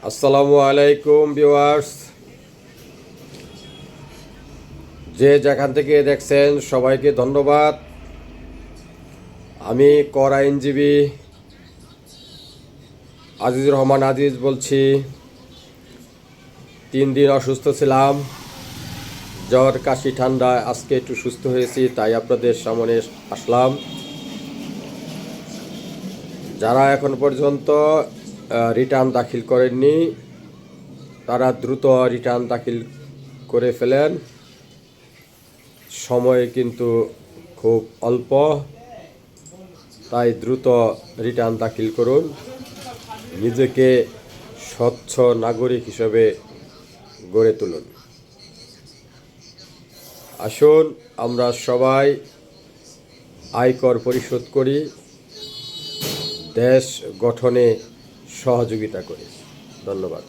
আসসালামু আলাইকুম ভিউয়ার্স, যে যেখান থেকে দেখছেন সবাইকে ধন্যবাদ। আমি কর আইনজীবী আজিজুর রহমান আজিজ বলছি। 3 দিন অসুস্থ ছিলাম, জ্বর কাশি ঠান্ডা। আজকে একটু সুস্থ হয়েছি, তাই আপনাদের সামনে আসলাম। যারা এখন পর্যন্ত রিটার্ন দাখিল করেননি তারা দ্রুত রিটার্ন দাখিল করে ফেলেন। সময় কিন্তু খুব অল্প, তাই দ্রুত রিটার্ন দাখিল করুন। নিজেকে স্বচ্ছ নাগরিক হিসেবে গড়ে তুলুন। আসুন আমরা সবাই আয়কর পরিশোধ করি, দেশ গঠনে সহযোগিতা করি। ধন্যবাদ।